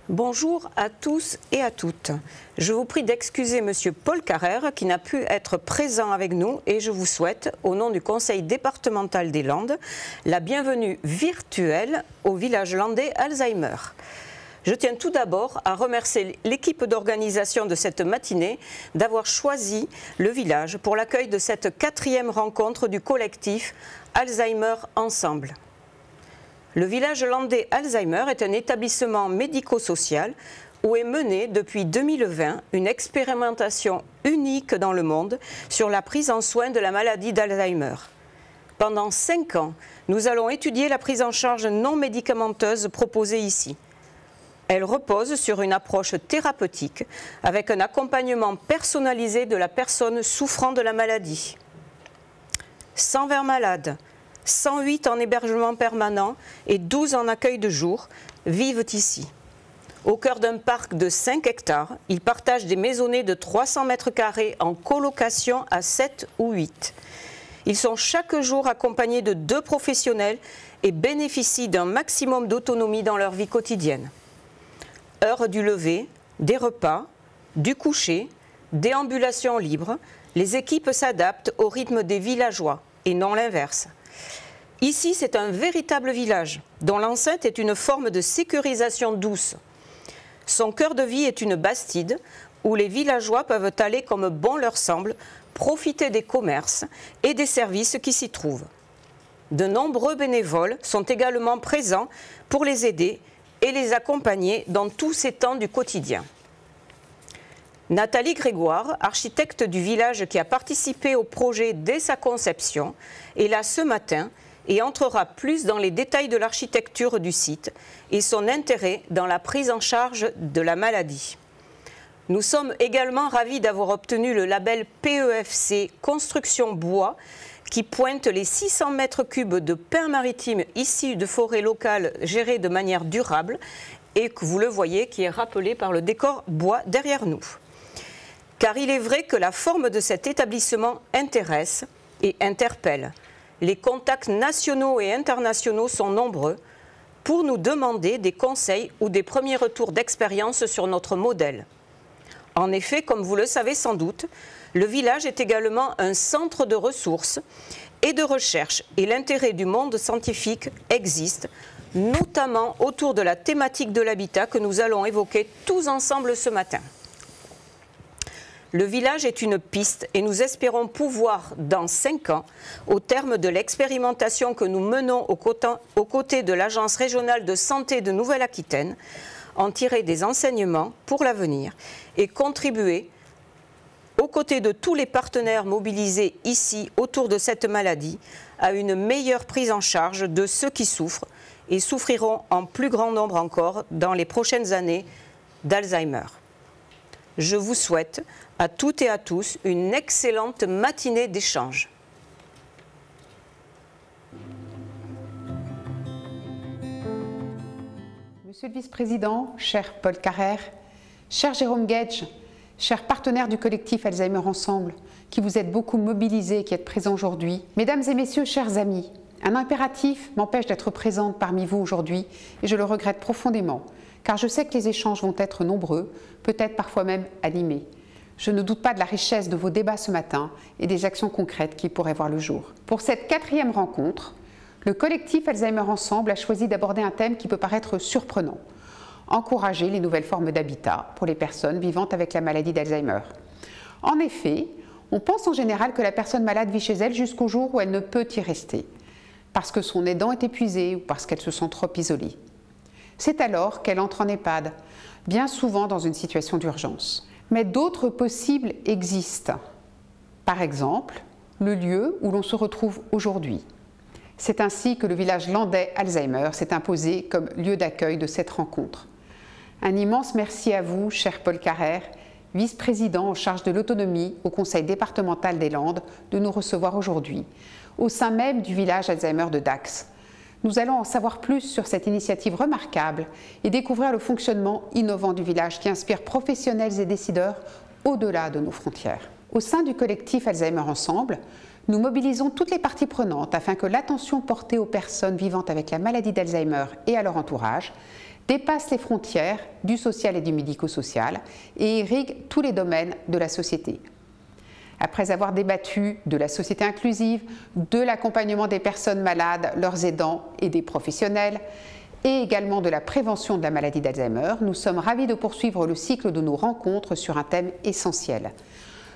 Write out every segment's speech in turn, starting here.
Bonjour à tous et à toutes. Je vous prie d'excuser Monsieur Paul Carrère qui n'a pu être présent avec nous et je vous souhaite, au nom du Conseil départemental des Landes, la bienvenue virtuelle au village landais Alzheimer. Je tiens tout d'abord à remercier l'équipe d'organisation de cette matinée d'avoir choisi le village pour l'accueil de cette 4e rencontre du collectif Alzheimer Ensemble. Le village landais Alzheimer est un établissement médico-social où est menée depuis 2020 une expérimentation unique dans le monde sur la prise en soin de la maladie d'Alzheimer. Pendant 5 ans, nous allons étudier la prise en charge non médicamenteuse proposée ici. Elle repose sur une approche thérapeutique avec un accompagnement personnalisé de la personne souffrant de la maladie. 120 malades, 108 en hébergement permanent et 12 en accueil de jour vivent ici. Au cœur d'un parc de 5 hectares, ils partagent des maisonnées de 300 mètres carrés en colocation à 7 ou 8. Ils sont chaque jour accompagnés de 2 professionnels et bénéficient d'un maximum d'autonomie dans leur vie quotidienne. Heure du lever, des repas, du coucher, déambulation libre, les équipes s'adaptent au rythme des villageois et non l'inverse. Ici, c'est un véritable village, dont l'enceinte est une forme de sécurisation douce. Son cœur de vie est une bastide, où les villageois peuvent aller comme bon leur semble, profiter des commerces et des services qui s'y trouvent. De nombreux bénévoles sont également présents pour les aider et les accompagner dans tous ces temps du quotidien. Nathalie Grégoire, architecte du village qui a participé au projet dès sa conception, est là ce matin et entrera plus dans les détails de l'architecture du site et son intérêt dans la prise en charge de la maladie. Nous sommes également ravis d'avoir obtenu le label PEFC Construction Bois qui pointe les 600 mètres cubes de pins maritimes issus de forêts locales gérées de manière durable et que vous le voyez qui est rappelé par le décor bois derrière nous. Car il est vrai que la forme de cet établissement intéresse et interpelle. Les contacts nationaux et internationaux sont nombreux pour nous demander des conseils ou des premiers retours d'expérience sur notre modèle. En effet, comme vous le savez sans doute, le village est également un centre de ressources et de recherche et l'intérêt du monde scientifique existe, notamment autour de la thématique de l'habitat que nous allons évoquer tous ensemble ce matin. Le village est une piste et nous espérons pouvoir, dans 5 ans, au terme de l'expérimentation que nous menons aux côtés de l'Agence régionale de santé de Nouvelle-Aquitaine, en tirer des enseignements pour l'avenir et contribuer, aux côtés de tous les partenaires mobilisés ici autour de cette maladie, à une meilleure prise en charge de ceux qui souffrent et souffriront en plus grand nombre encore dans les prochaines années d'Alzheimer. Je vous souhaite à toutes et à tous une excellente matinée d'échange. Monsieur le vice-président, cher Paul Carrère, cher Jérôme Guedj, chers partenaires du collectif Alzheimer Ensemble, qui vous êtes beaucoup mobilisés et qui êtes présents aujourd'hui, mesdames et messieurs, chers amis, un impératif m'empêche d'être présente parmi vous aujourd'hui et je le regrette profondément, car je sais que les échanges vont être nombreux, peut-être parfois même animés. Je ne doute pas de la richesse de vos débats ce matin et des actions concrètes qui pourraient voir le jour. Pour cette 4e rencontre, le collectif Alzheimer Ensemble a choisi d'aborder un thème qui peut paraître surprenant. Encourager les nouvelles formes d'habitat pour les personnes vivant avec la maladie d'Alzheimer. En effet, on pense en général que la personne malade vit chez elle jusqu'au jour où elle ne peut y rester, parce que son aidant est épuisé ou parce qu'elle se sent trop isolée. C'est alors qu'elle entre en EHPAD, bien souvent dans une situation d'urgence. Mais d'autres possibles existent. Par exemple, le lieu où l'on se retrouve aujourd'hui. C'est ainsi que le village landais Alzheimer s'est imposé comme lieu d'accueil de cette rencontre. Un immense merci à vous, cher Paul Carrère, vice-président en charge de l'autonomie au Conseil départemental des Landes, de nous recevoir aujourd'hui, au sein même du village Alzheimer de Dax. Nous allons en savoir plus sur cette initiative remarquable et découvrir le fonctionnement innovant du village qui inspire professionnels et décideurs au-delà de nos frontières. Au sein du collectif Alzheimer Ensemble, nous mobilisons toutes les parties prenantes afin que l'attention portée aux personnes vivant avec la maladie d'Alzheimer et à leur entourage dépasse les frontières du social et du médico-social et irrigue tous les domaines de la société. Après avoir débattu de la société inclusive, de l'accompagnement des personnes malades, leurs aidants et des professionnels, et également de la prévention de la maladie d'Alzheimer, nous sommes ravis de poursuivre le cycle de nos rencontres sur un thème essentiel,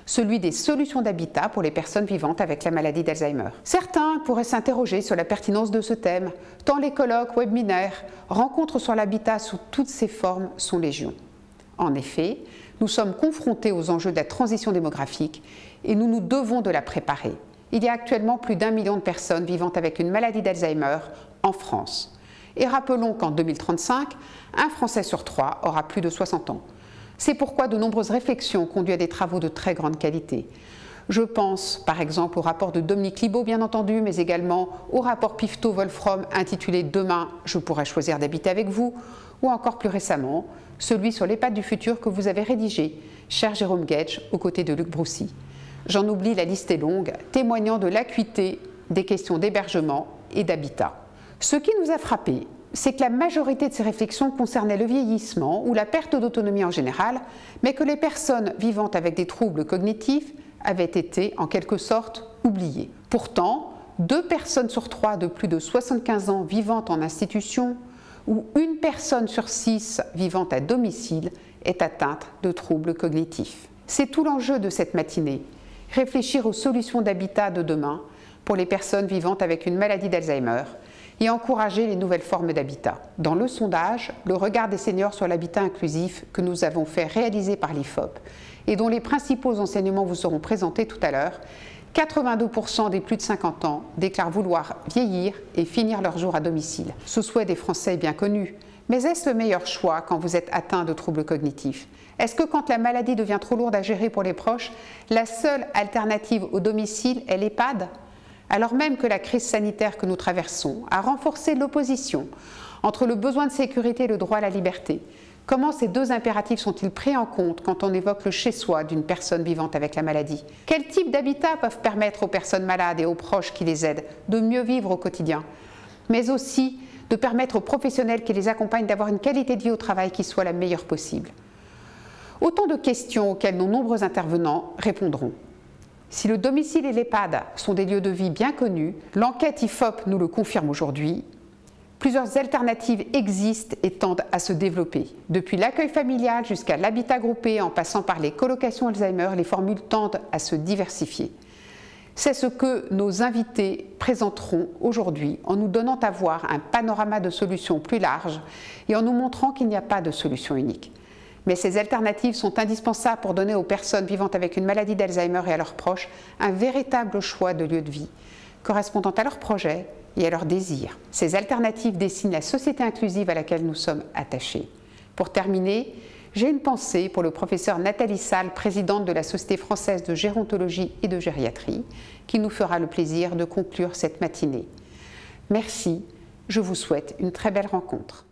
celui des solutions d'habitat pour les personnes vivantes avec la maladie d'Alzheimer. Certains pourraient s'interroger sur la pertinence de ce thème, tant les colloques, webinaires, rencontres sur l'habitat sous toutes ses formes sont légion. En effet, nous sommes confrontés aux enjeux de la transition démographique et nous nous devons de la préparer. Il y a actuellement plus d'1 million de personnes vivant avec une maladie d'Alzheimer en France. Et rappelons qu'en 2035, un Français sur 3 aura plus de 60 ans. C'est pourquoi de nombreuses réflexions conduisent à des travaux de très grande qualité. Je pense par exemple au rapport de Dominique Libaud, bien entendu, mais également au rapport Pifto-Wolfrom intitulé « Demain, je pourrai choisir d'habiter avec vous » ou encore plus récemment, celui sur l'EHPAD du futur que vous avez rédigé, cher Jérôme Guedj, aux côtés de Luc Broussy. J'en oublie, la liste est longue, témoignant de l'acuité des questions d'hébergement et d'habitat. Ce qui nous a frappé, c'est que la majorité de ces réflexions concernaient le vieillissement ou la perte d'autonomie en général, mais que les personnes vivant avec des troubles cognitifs avaient été en quelque sorte oubliées. Pourtant, 2 personnes sur 3 de plus de 75 ans vivant en institution ou 1 personne sur 6 vivant à domicile est atteinte de troubles cognitifs. C'est tout l'enjeu de cette matinée, réfléchir aux solutions d'habitat de demain pour les personnes vivant avec une maladie d'Alzheimer et encourager les nouvelles formes d'habitat. Dans le sondage, le regard des seniors sur l'habitat inclusif que nous avons fait réaliser par l'IFOP et dont les principaux enseignements vous seront présentés tout à l'heure, 82% des plus de 50 ans déclarent vouloir vieillir et finir leur jour à domicile. Ce souhait des Français est bien connu, mais est-ce le meilleur choix quand vous êtes atteint de troubles cognitifs? Est-ce que quand la maladie devient trop lourde à gérer pour les proches, la seule alternative au domicile est l'EHPAD? Alors même que la crise sanitaire que nous traversons a renforcé l'opposition entre le besoin de sécurité et le droit à la liberté, comment ces 2 impératifs sont-ils pris en compte quand on évoque le chez-soi d'une personne vivante avec la maladie? Quels types d'habitats peuvent permettre aux personnes malades et aux proches qui les aident de mieux vivre au quotidien, mais aussi de permettre aux professionnels qui les accompagnent d'avoir une qualité de vie au travail qui soit la meilleure possible? Autant de questions auxquelles nos nombreux intervenants répondront. Si le domicile et l'EHPAD sont des lieux de vie bien connus, l'enquête IFOP nous le confirme aujourd'hui, plusieurs alternatives existent et tendent à se développer. Depuis l'accueil familial jusqu'à l'habitat groupé, en passant par les colocations Alzheimer, les formules tendent à se diversifier. C'est ce que nos invités présenteront aujourd'hui en nous donnant à voir un panorama de solutions plus large et en nous montrant qu'il n'y a pas de solution unique. Mais ces alternatives sont indispensables pour donner aux personnes vivant avec une maladie d'Alzheimer et à leurs proches un véritable choix de lieu de vie, correspondant à leurs projets et à leurs désirs. Ces alternatives dessinent la société inclusive à laquelle nous sommes attachés. Pour terminer, j'ai une pensée pour le professeur Nathalie Salle, présidente de la Société française de gérontologie et de gériatrie, qui nous fera le plaisir de conclure cette matinée. Merci, je vous souhaite une très belle rencontre.